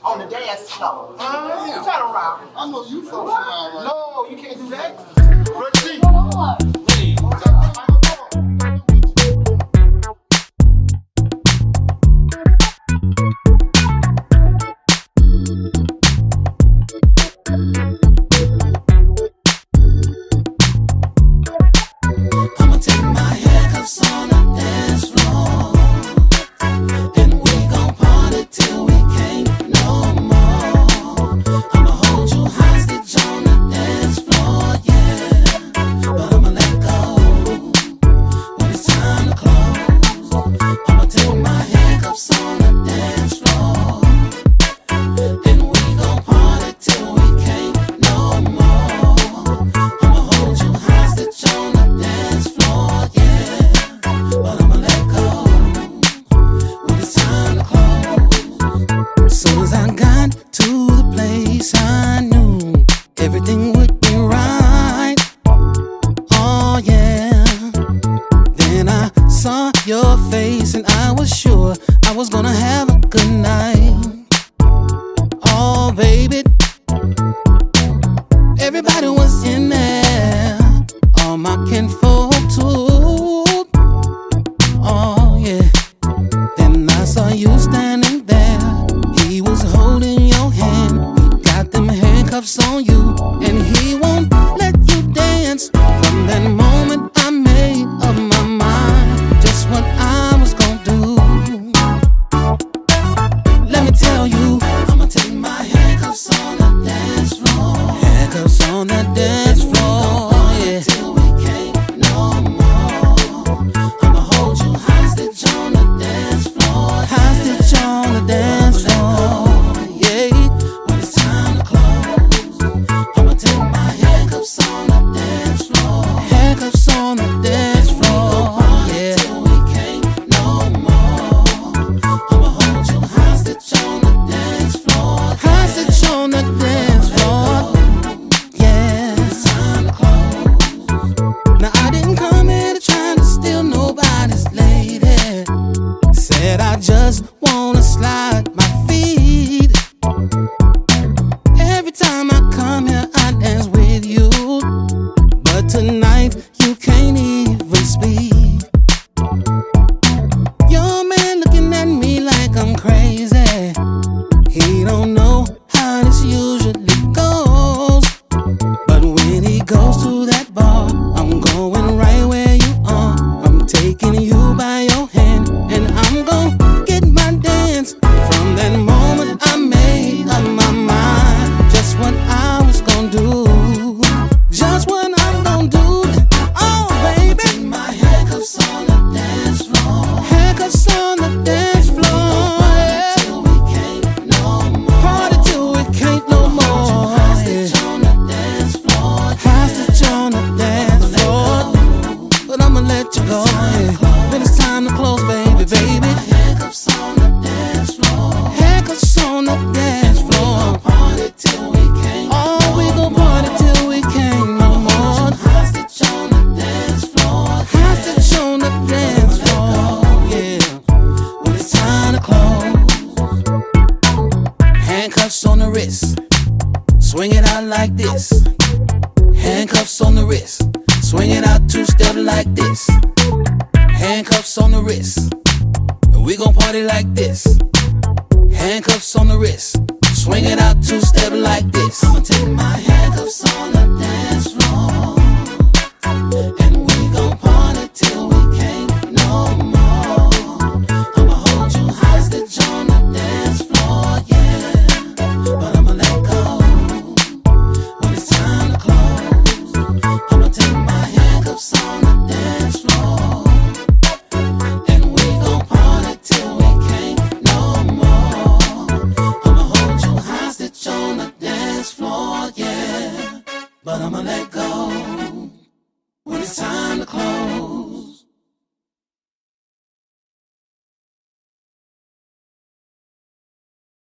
on the dance floor. Yeah. Turn around. I know you folks around right. No, you can't do that. RussG. I'ma take my handcuffs on the dance floor, and we gon' party till we can't no more. I'ma hold you hostage on the dance floor, yeah, but I'ma let go when it's time to close. I'ma take my handcuffs on the dance floor, and we gon' party till we can't no more. I'ma hold you hostage on the dance floor, yeah, but I'ma let go when it's time to close. Soon as I got to the place, I knew everything would be right. Oh yeah. Then I saw your face and I was sure I was gonna have a good night. Oh baby, everybody was in there, all my kinfolk too. Oh yeah. Then I saw you standing there. He was holding your hand. He got them handcuffs on you, and he won't let you dance. From that moment I made up my mind just what I was gonna do. Let me tell you, I'ma take my handcuffs on the dance floor. Handcuffs on the dance floor, yeah. Till we can't no more. I'ma hold you hostage on the dance floor. Hostage on the dance floor, yeah. When it's time to close, I'ma take my handcuffs on the dance floor. Handcuffs on the dance floor, yeah. Till we can't no more. I'ma hold you hostage on the dance floor. Hostage on the dance floor, yeah. It's time to close. Now I didn't come here to try to steal nobody's lady. Said I just wanna slide my feet. Every time I come here I dance with you, but tonight you can't even speak. Your man looking at me like I'm crazy. He don't know how this usually goes, but when he goes to that bar, I'm going right where you are. I'm taking you by your hand, and I'm gon' get my dance. From that moment I made up my mind just what I was gon' do. Just what I'm gon' do. Oh baby, take my handcuffs on the dance floor. Handcuffs on the dance floor, yeah. Till we can't no more. Party till we can't no more. Hostage on the dance floor. Hostage on the dance floor. But I'ma let you go, yeah. When it's time to close, baby, baby. Handcuffs on the dance floor. Handcuffs on the dance floor. Party till we can't. Oh, we gon' party till we can't no more. Hostage on the dance floor. Hostage on the dance floor, yeah. When it's time to close. Handcuffs on the wrist, swing it out like this. Handcuffs on the wrist, swing it out two-step like this. Handcuffs on the wrist, and we gon' party like this. Handcuffs on the wrist, swing it out two-step like this. I'ma take my handcuffs on the dance floor, and we gon' party till we can't no more. I'ma hold you hostage on the dance floor, yeah, but I'ma let go when it's time to close. I'ma take my handcuffs on the dance floor, and we gon' party till we can't no more. I'ma hold you hostage on the dance floor, yeah, but I'ma let go when it's time to close.